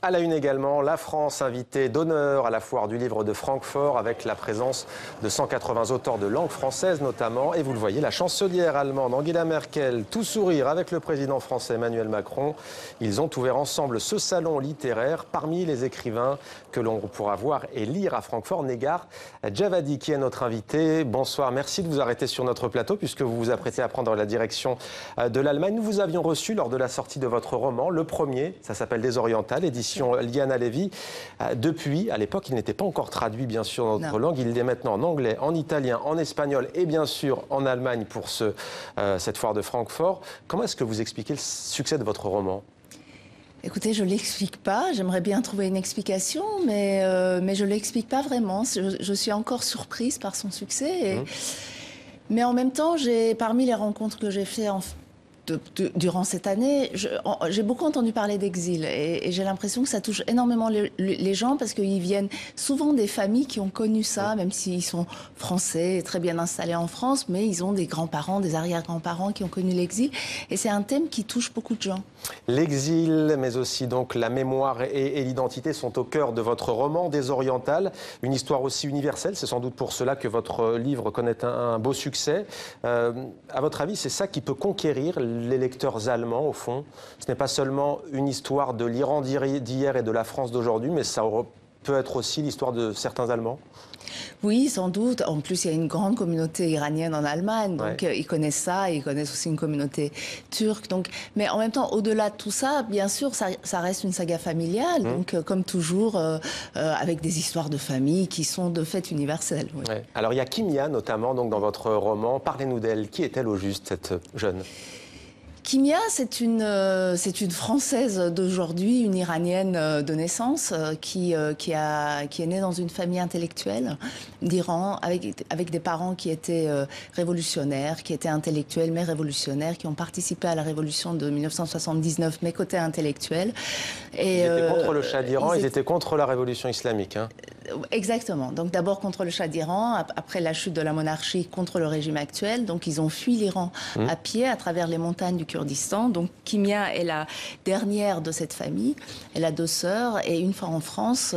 À la une également, la France invitée d'honneur à la foire du livre de Francfort avec la présence de 180 auteurs de langue française notamment. Et vous le voyez, la chancelière allemande Angela Merkel, tout sourire avec le président français Emmanuel Macron. Ils ont ouvert ensemble ce salon littéraire. Parmi les écrivains que l'on pourra voir et lire à Francfort, Negar Djawadi qui est notre invité. Bonsoir, merci de vous arrêter sur notre plateau puisque vous vous apprêtez à prendre la direction de l'Allemagne. Nous vous avions reçu lors de la sortie de votre roman, le premier, ça s'appelle Des Orientales, édition Liana Levy. Depuis, à l'époque, il n'était pas encore traduit, bien sûr, dans notre langue. Il est maintenant en anglais, en italien, en espagnol et bien sûr en Allemagne pour cette foire de Francfort. Comment est-ce que vous expliquez le succès de votre roman ? Écoutez, je ne l'explique pas. J'aimerais bien trouver une explication, mais je ne l'explique pas vraiment. Je suis encore surprise par son succès. Mais en même temps, parmi les rencontres que j'ai faites durant cette année, j'ai beaucoup entendu parler d'exil et j'ai l'impression que ça touche énormément les gens parce qu'ils viennent souvent des familles qui ont connu ça, même s'ils sont français, très bien installés en France, mais ils ont des grands-parents, des arrière-grands-parents qui ont connu l'exil et c'est un thème qui touche beaucoup de gens. L'exil, mais aussi donc la mémoire et l'identité sont au cœur de votre roman Des Orientales, une histoire aussi universelle, c'est sans doute pour cela que votre livre connaît un beau succès. À votre avis, c'est ça qui peut conquérir les lecteurs allemands, au fond. Ce n'est pas seulement une histoire de l'Iran d'hier et de la France d'aujourd'hui, mais ça peut être aussi l'histoire de certains Allemands. Oui, sans doute. En plus, il y a une grande communauté iranienne en Allemagne, donc ils connaissent ça, et ils connaissent aussi une communauté turque. Donc, mais en même temps, au-delà de tout ça, bien sûr, ça reste une saga familiale, donc comme toujours, avec des histoires de famille qui sont de fait universelles. Oui. Ouais. Alors, il y a Kimia, notamment, donc, dans votre roman. Parlez-nous d'elle. Qui est-elle au juste, cette jeune ? Kimia, c'est une Française d'aujourd'hui, une Iranienne de naissance, qui est née dans une famille intellectuelle d'Iran, avec des parents qui étaient révolutionnaires, qui étaient intellectuels mais révolutionnaires, qui ont participé à la révolution de 1979, mais côté intellectuel. Et, ils étaient contre le Shah d'Iran, ils étaient contre la révolution islamique. Hein. Exactement. Donc d'abord contre le Shah d'Iran, après la chute de la monarchie, contre le régime actuel. Donc ils ont fui l'Iran à pied à travers les montagnes du Kurdistan. Donc Kimia est la dernière de cette famille. Elle a deux sœurs et une fois en France,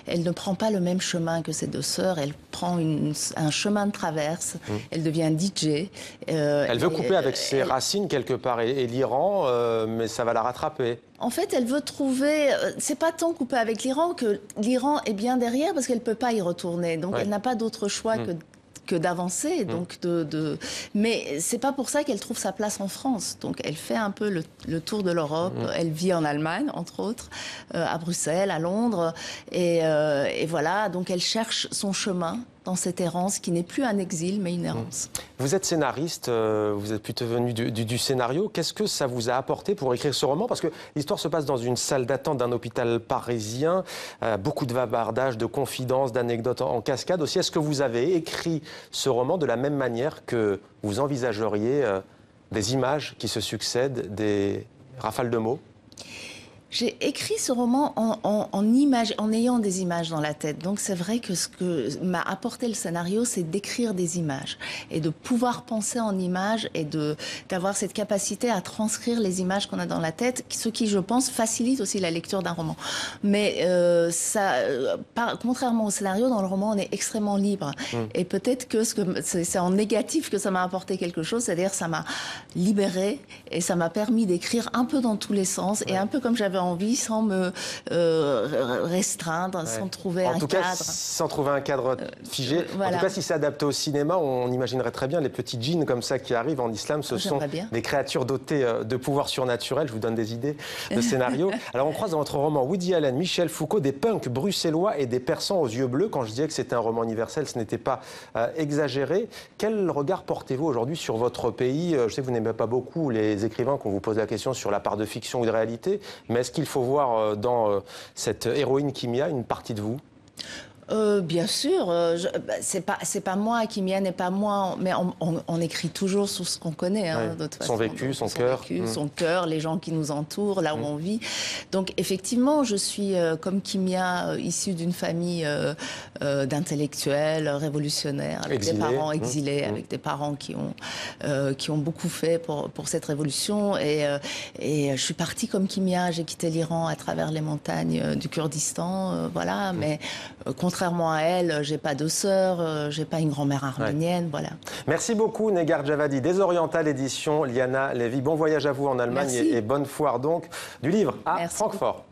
elle ne prend pas le même chemin que ses deux sœurs. Elle prend un chemin de traverse. Elle devient DJ. Elle veut couper avec ses racines quelque part et l'Iran, mais ça va la rattraper. En fait, elle veut trouver... C'est pas tant couper avec l'Iran que l'Iran est bien derrière parce qu'elle peut pas y retourner. Donc elle n'a pas d'autre choix que d'avancer, donc mais c'est pas pour ça qu'elle trouve sa place en France. Donc elle fait un peu le tour de l'Europe. Elle vit en Allemagne, entre autres, à Bruxelles, à Londres, et voilà. Donc elle cherche son chemin dans cette errance qui n'est plus un exil, mais une errance. Vous êtes scénariste, vous êtes plutôt venu du scénario. Qu'est-ce que ça vous a apporté pour écrire ce roman ? Parce que l'histoire se passe dans une salle d'attente d'un hôpital parisien. Beaucoup de bavardages, de confidences, d'anecdotes en cascade aussi. Est-ce que vous avez écrit ce roman de la même manière que vous envisageriez des images qui se succèdent, des rafales de mots ? J'ai écrit ce roman en ayant des images dans la tête. Donc c'est vrai que ce que m'a apporté le scénario, c'est d'écrire des images et de pouvoir penser en images et d'avoir cette capacité à transcrire les images qu'on a dans la tête, ce qui, je pense, facilite aussi la lecture d'un roman. Mais contrairement au scénario, dans le roman, on est extrêmement libre. Et peut-être que c'est en négatif que ça m'a apporté quelque chose, c'est-à-dire ça m'a libérée et ça m'a permis d'écrire un peu dans tous les sens et un peu comme j'avais envie, sans me restreindre, sans trouver un cadre. Sans trouver un cadre figé. Voilà. En tout cas, si c'est adapté au cinéma, on imaginerait très bien les petits djinns comme ça qui arrivent en islam. Ce sont des créatures dotées de pouvoirs surnaturels. Je vous donne des idées de scénarios. Alors, on croise dans votre roman Woody Allen, Michel Foucault, des punks bruxellois et des persans aux yeux bleus. Quand je disais que c'était un roman universel, ce n'était pas exagéré. Quel regard portez-vous aujourd'hui sur votre pays ? Je sais que vous n'aimez pas beaucoup les écrivains qu'on vous pose la question sur la part de fiction ou de réalité, mais est-ce qu'il faut voir dans cette héroïne Kimia une partie de vous ? Bien sûr, c'est pas moi, Kimia n'est pas moi, mais on écrit toujours sur ce qu'on connaît. Hein, de toute façon. Son vécu, son cœur. Son cœur, les gens qui nous entourent, là où on vit. Donc effectivement, je suis comme Kimia, issue d'une famille d'intellectuels, révolutionnaires, avec des parents exilés, avec des parents qui ont beaucoup fait pour cette révolution. Et je suis partie comme Kimia, j'ai quitté l'Iran à travers les montagnes du Kurdistan, voilà. Mais contrairement à elle, j'ai pas de sœur, j'ai pas une grand-mère arménienne, voilà. Merci beaucoup Negar Djavadi, Désoriental édition Liana Lévy. Bon voyage à vous en Allemagne et bonne foire donc du livre à Francfort.